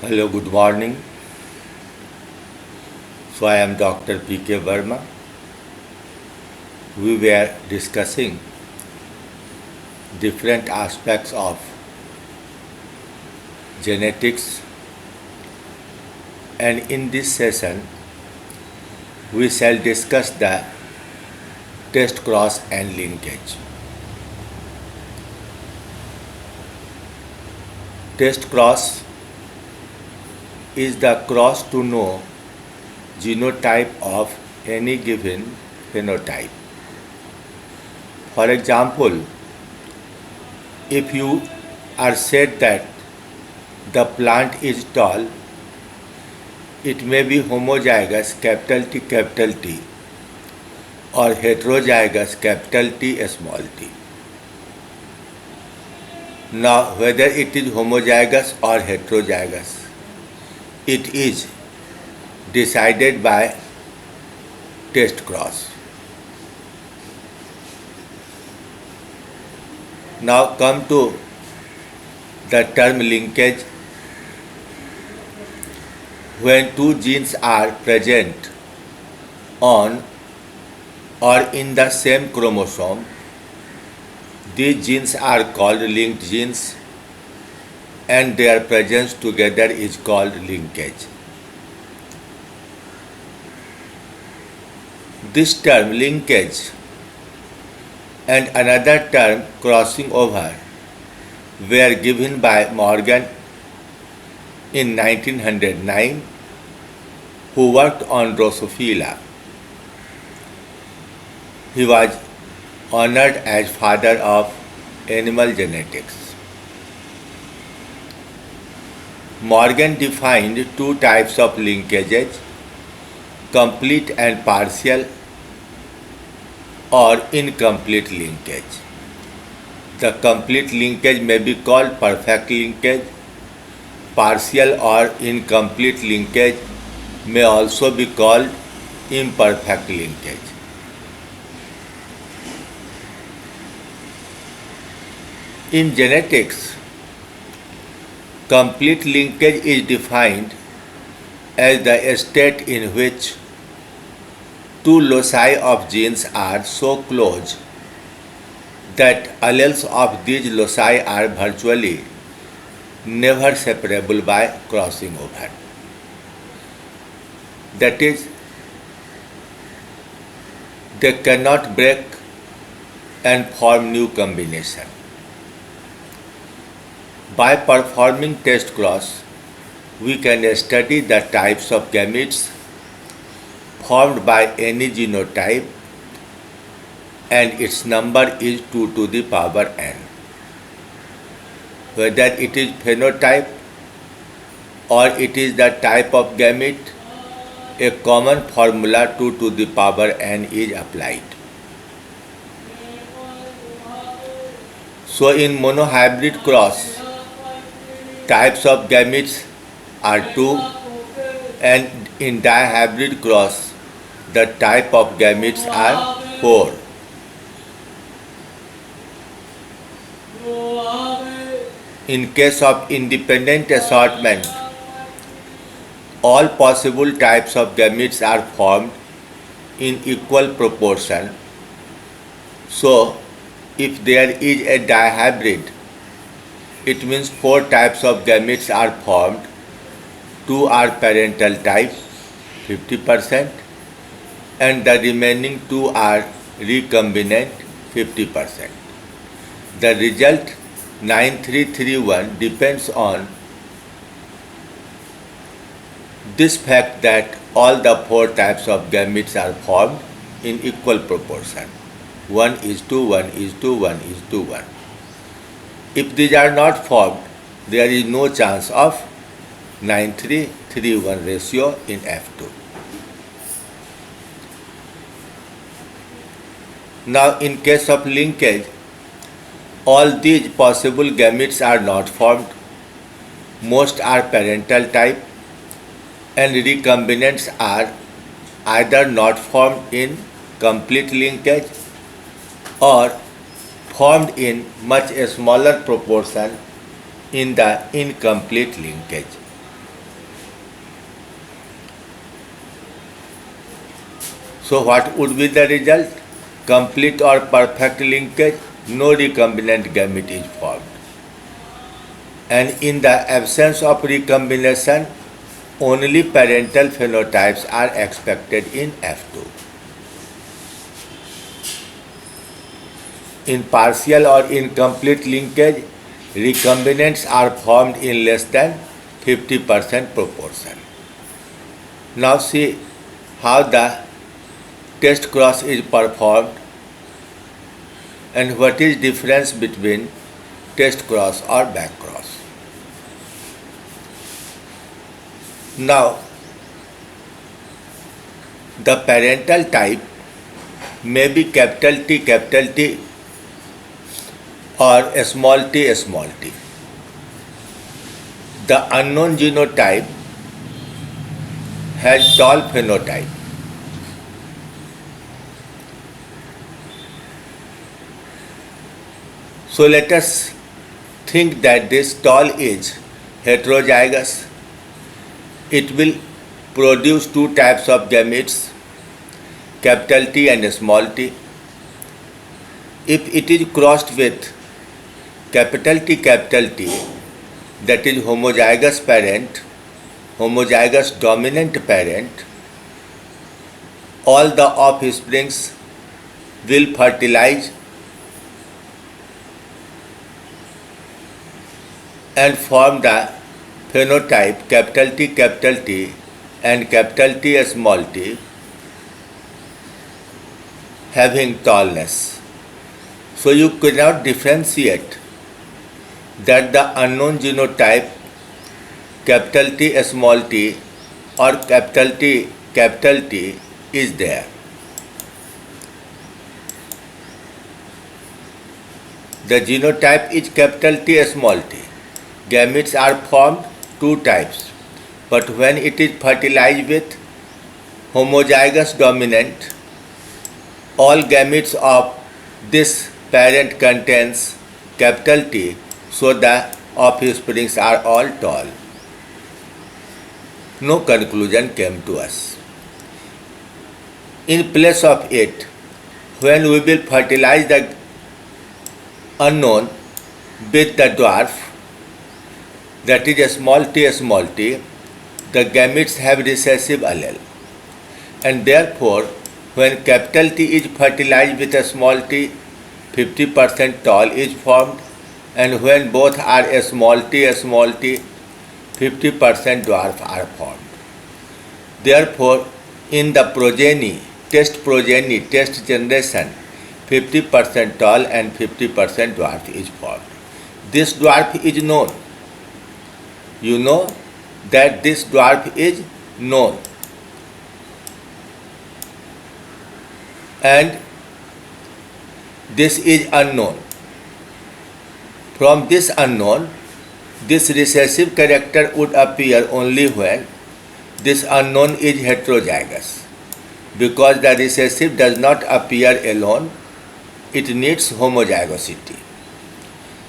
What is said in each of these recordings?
Hello, good morning. So I am Dr. P.K. Verma. We were discussing different aspects of genetics, and in this session we shall discuss the test cross and linkage. Test cross is the cross to know genotype of any given phenotype. For example, if you are said that the plant is tall, it may be homozygous capital T or heterozygous capital T small t. Now, whether it is homozygous or heterozygous, it is decided by test cross. Now come to the term linkage. When two genes are present on or in the same chromosome, these genes are called linked genes, and their presence together is called linkage. This term linkage and another term crossing over were given by Morgan in 1909, who worked on Drosophila. He was honored as father of animal genetics. Morgan defined two types of linkages, complete and partial or incomplete linkage. The complete linkage may be called perfect linkage. Partial or incomplete linkage may also be called imperfect linkage. In genetics, complete linkage is defined as the state in which two loci of genes are so close that alleles of these loci are virtually never separable by crossing over. That is, they cannot break and form new combination. By performing test cross, we can study the types of gametes formed by any genotype, and its number is 2 to the power n. Whether it is phenotype or it is the type of gamete, a common formula 2 to the power n is applied. So in monohybrid cross, types of gametes are 2, and in dihybrid cross, the type of gametes are 4. In case of independent assortment, all possible types of gametes are formed in equal proportion. So, if there is a dihybrid, it means 4 types of gametes are formed. 2 are parental type, 50%, and the remaining 2 are recombinant, 50%. The result 9331 depends on this fact that all the 4 types of gametes are formed in equal proportion. 1 is to 1 is to 1 is to 1. If these are not formed, there is no chance of 9331 ratio in F2. Now, in case of linkage, all these possible gametes are not formed. Most are parental type, and recombinants are either not formed in complete linkage or formed in much smaller proportion in the incomplete linkage. So what would be the result? Complete or perfect linkage, no recombinant gamete is formed. And in the absence of recombination, only parental phenotypes are expected in F2. In partial or incomplete linkage, recombinants are formed in less than 50% proportion. Now see how the test cross is performed and what is difference between test cross or back cross. Now, the parental type may be capital T or small t. The unknown genotype has tall phenotype. So let us think that this tall is heterozygous. It will produce two types of gametes, capital T and small t. If it is crossed with capital T, that is homozygous parent, homozygous dominant parent, all the offsprings will fertilize and form the phenotype capital T and capital T small t having tallness. So you cannot differentiate that the unknown genotype capital T small t or capital T is there. The genotype is capital T small t. Gametes are formed two types, but when it is fertilized with homozygous dominant, all gametes of this parent contains capital T, so the offsprings are all tall. No conclusion came to us. In place of it, when we will fertilize the unknown with the dwarf, that is small t, the gametes have recessive allele, and therefore when capital T is fertilized with a small t, 50% tall is formed, and when both are a small t, 50% dwarf are formed. Therefore, in the test generation, 50% tall and 50% dwarf is formed. This dwarf is known. You know that this dwarf is known, and this is unknown. From this unknown, this recessive character would appear only when this unknown is heterozygous. Because the recessive does not appear alone, it needs homozygosity.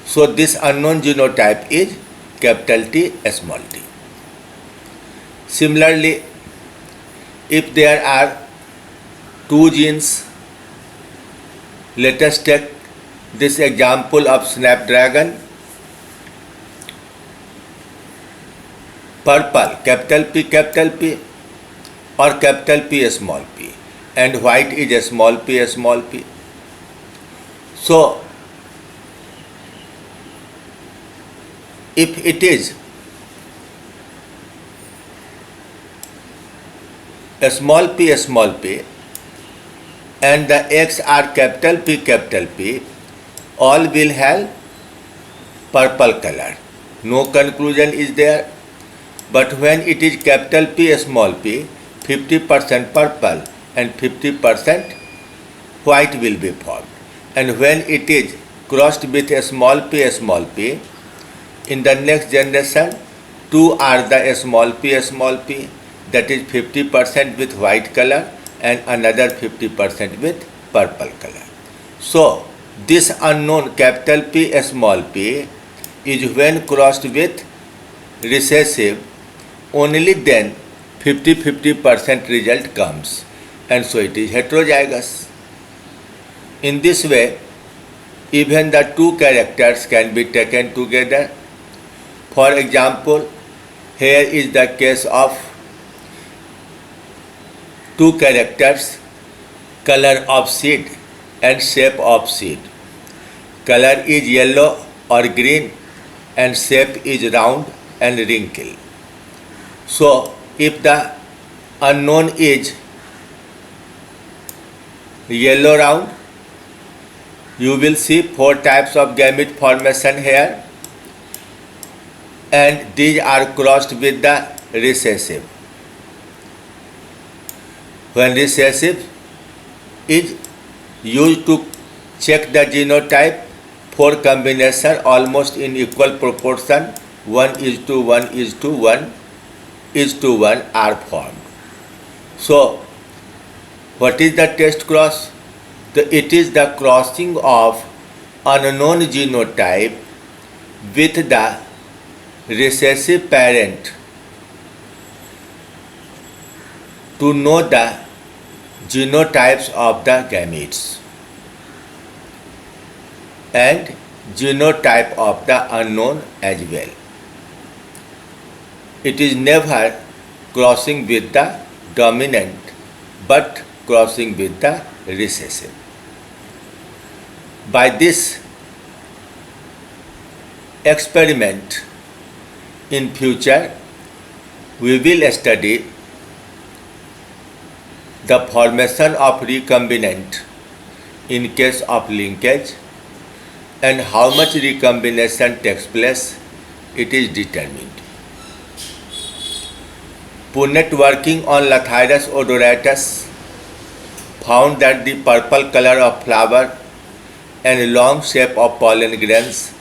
So this unknown genotype is capital T small t. Similarly, if there are two genes, let us take this example of Snapdragon. Purple, capital P or capital P small p, and white is a small p. So, if it is a small p and the eggs are capital P, all will have purple color. No conclusion is there. But when it is capital P, 50% purple and 50% white will be formed. And when it is crossed with a small p, in the next generation, two are the small p, that is 50% with white color and another 50% with purple color. So, this unknown capital P is when crossed with recessive, only then 50% result comes. and so it is heterozygous. In this way, even the two characters can be taken together. For example, here is the case of two characters, color of seed and shape of seed. Color is yellow or green and shape is round and wrinkled. So, if the unknown is yellow round, you will see four types of gamete formation here, and these are crossed with the recessive. When recessive is used to check the genotype, four combination almost in equal proportion, 1:1:1:1 are formed. So, what is the test cross? It is the crossing of unknown genotype with the recessive parent to know the genotypes of the gametes and genotype of the unknown as well. It is never crossing with the dominant but crossing with the recessive. By this experiment, in future, we will study the formation of recombinant in case of linkage and how much recombination takes place, it is determined. Punnett, working on Lathyrus odoratus, found that the purple color of flower and long shape of pollen grains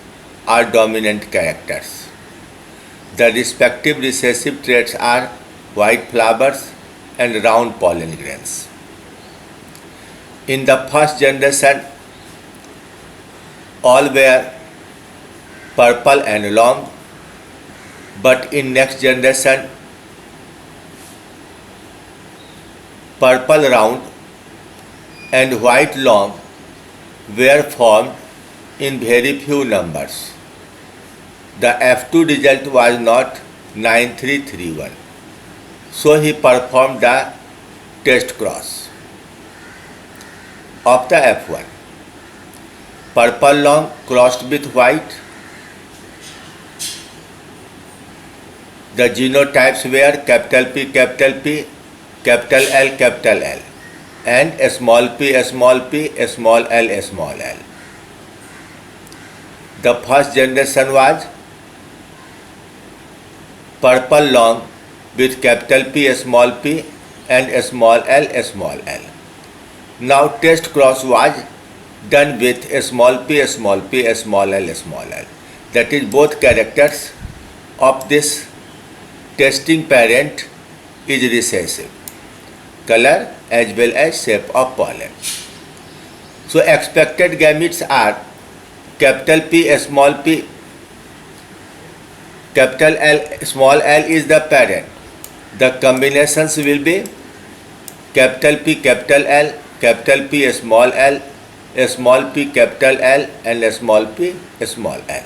are dominant characters. The respective recessive traits are white flowers and round pollen grains. In the first generation, all were purple and long, but in next generation, purple round and white long were formed in very few numbers. The F2 result was not 9331. So he performed the test cross of the F1. Purple long crossed with white. The genotypes were capital P, capital L, and small p, small l. The first generation was purple long with capital P and small l. Now test cross was done with small p, small l. That is, both characters of this testing parent is recessive, color as well as shape of pollen. So expected gametes are capital P, capital L, small l is the parent. The combinations will be capital P, capital L, small p, capital L, and small p, small l.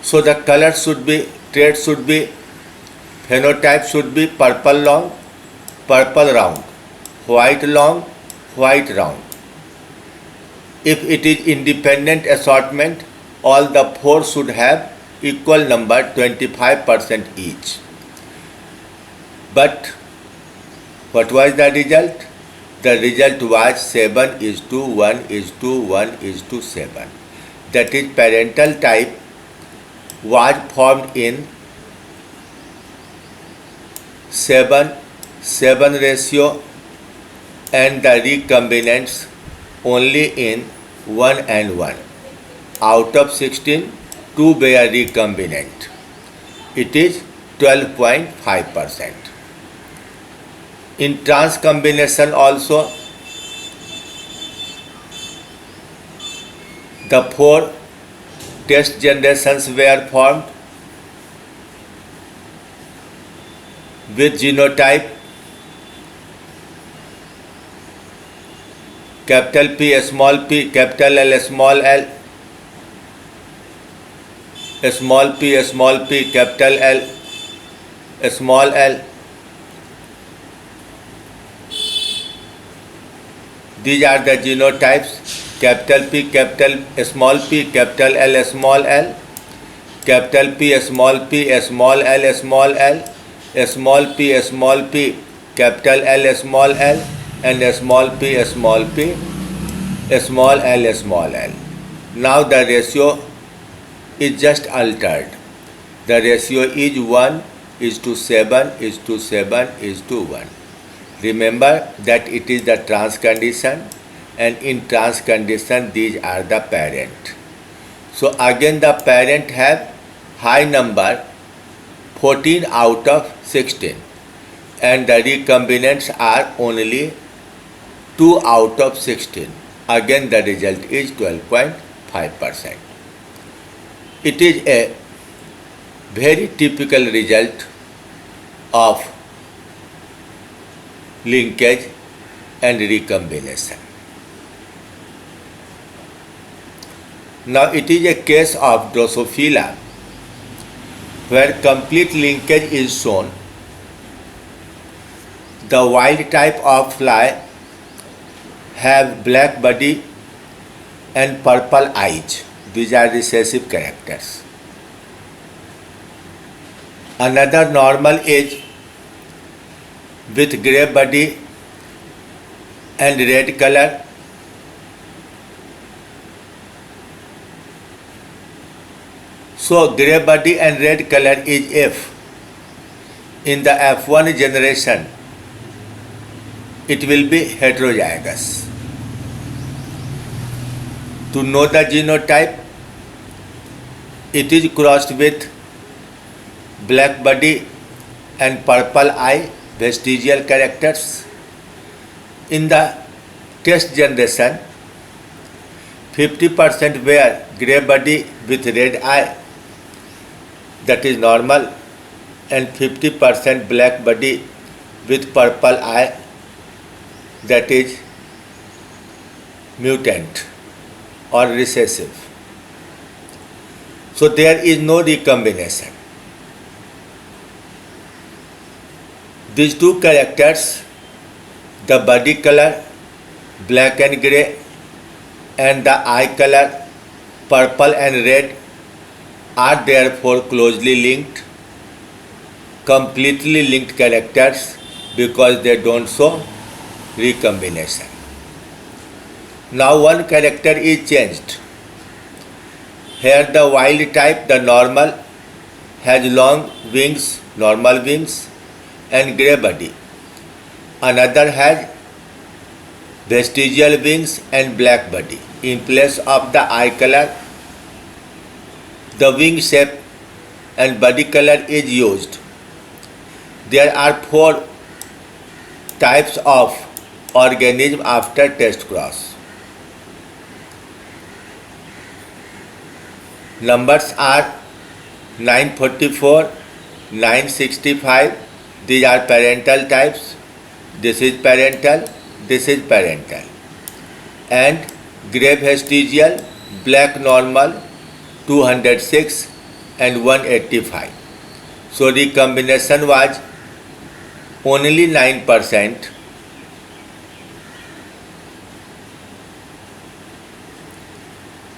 So the color should be, trait should be, phenotype should be purple long, purple round, white long, white round. If it is independent assortment, all the four should have equal number, 25% each. But what was the result? The result was 7:1:1:7. That is, parental type was formed in 7 ratio and the recombinants only in 1:1. Out of 16, 2 were recombinant. It is 12.5%. In trans combination also, the 4 test generations were formed. with genotype capital P small p capital L small l small p capital L small l. These are the genotypes: capital P small p capital L small l, capital P small l small l, small p capital L small l, and small p small l small l. Now the ratio is just altered. The ratio is 1 is to 7 is to 7 is to 1. Remember that it is the trans condition, and in trans condition these are the parent. So again the parent have high number 14 out of 16, and the recombinants are only 2 out of 16. Again the result is 12.5%. It is a very typical result of linkage and recombination. Now it is a case of Drosophila where complete linkage is shown. The wild type of fly have black body and purple eyes. These are recessive characters. Another normal is with grey body and red color. So grey body and red color is F. In the F1 generation, it will be heterozygous. To know the genotype, it is crossed with black body and purple eye, vestigial characters. In the test generation, 50% were grey body with red eye, that is normal, and 50% black body with purple eye, that is mutant or recessive. So there is no recombination. These two characters, the body color black and grey and the eye color purple and red, are therefore closely linked, completely linked characters, because they don't show recombination. Now one character is changed. Here the wild type, the normal, has long wings, normal wings, and grey body. Another has vestigial wings and black body. In place of the eye color, the wing shape and body color is used. There are 4 types of organism after test cross. Numbers are 944, 965. These are parental types. This is parental, this is parental. And grey vestigial, black normal, 206 and 185. So recombination was only 9%.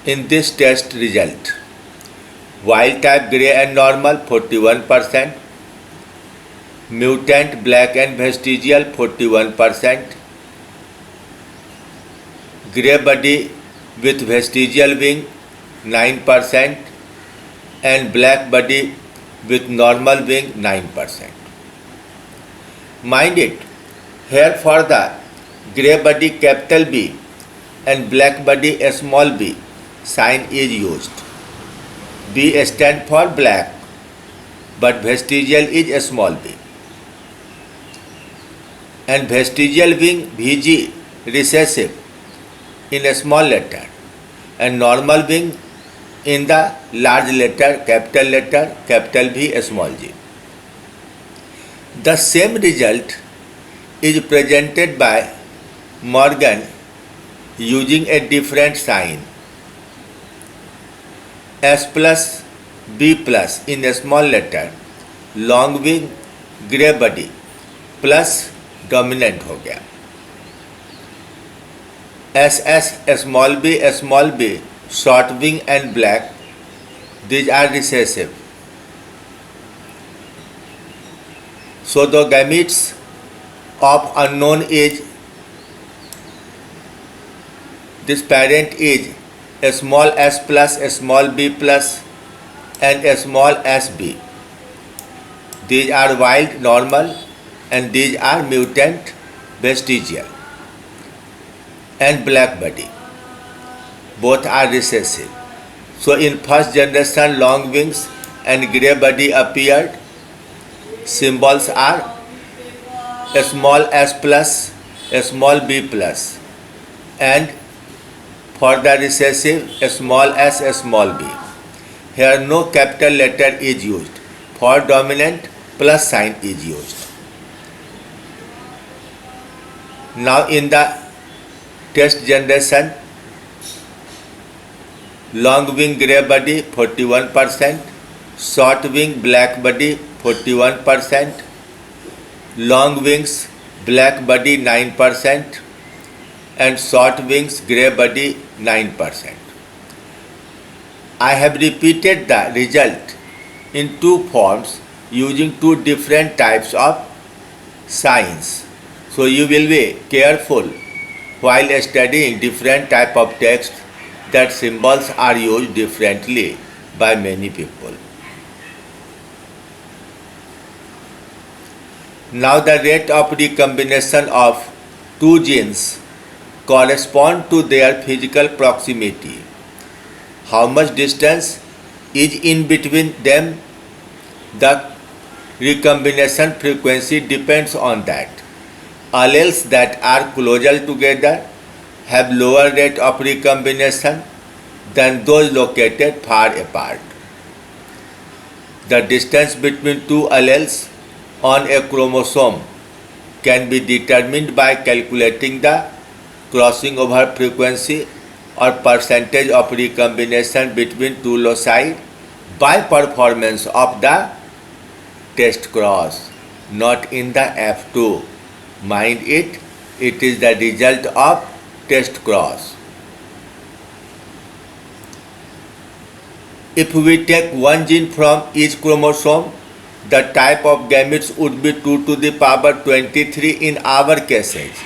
In this test result, wild type grey and normal 41%, mutant black and vestigial 41%, grey body with vestigial wing 9%, and black body with normal wing 9%. Mind it, here for the grey body capital B and black body small b, sign is used. B stands for black, but vestigial is small b. And vestigial wing VG recessive in a small letter, and normal wing in the large letter, capital V, small g. The same result is presented by Morgan using a different sign. S plus B plus in a small letter, long wing, grey body plus dominant हो गया. SS small b, short wing and black, these are recessive. So the gametes of unknown age, this parent is a small s plus, a small b plus and a small sb. These are wild normal and these are mutant vestigial and black body. Both are recessive. So in first generation long wings and grey body appeared. Symbols are a small s plus, a small b plus, and for the recessive a small s, a small b. Here no capital letter is used. For dominant plus sign is used. Now in the test generation, long wing grey body 41%, short wing black body 41%, long wings black body 9% and short wings grey body 9%. I have repeated the result in two forms using two different types of signs. So you will be careful while studying different type of text that symbols are used differently by many people. Now the rate of recombination of two genes correspond to their physical proximity. How much distance is in between them? The recombination frequency depends on that. Alleles that are closer together have lower rate of recombination than those located far apart. The distance between two alleles on a chromosome can be determined by calculating the crossing over frequency or percentage of recombination between two loci by performance of the test cross, not in the F2. Mind it, it is the result of test cross. If we take one gene from each chromosome, the type of gametes would be 2 to the power 23 in our cases.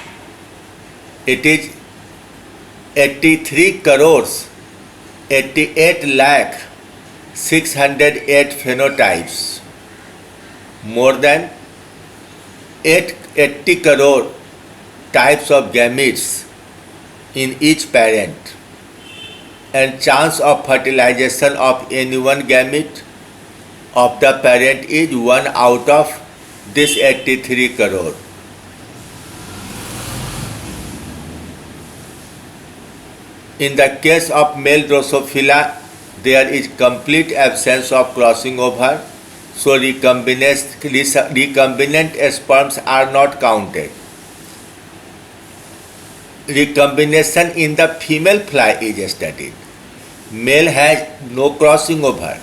It is 83 crores, 88 lakh, 608 phenotypes, more than 80 crore types of gametes in each parent, and chance of fertilization of any one gamete of the parent is 1 out of this 83 crore. In the case of male Drosophila, there is complete absence of crossing over, so recombinant sperms are not counted. Recombination in the female fly is studied. Male has no crossing over,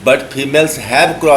but females have crossing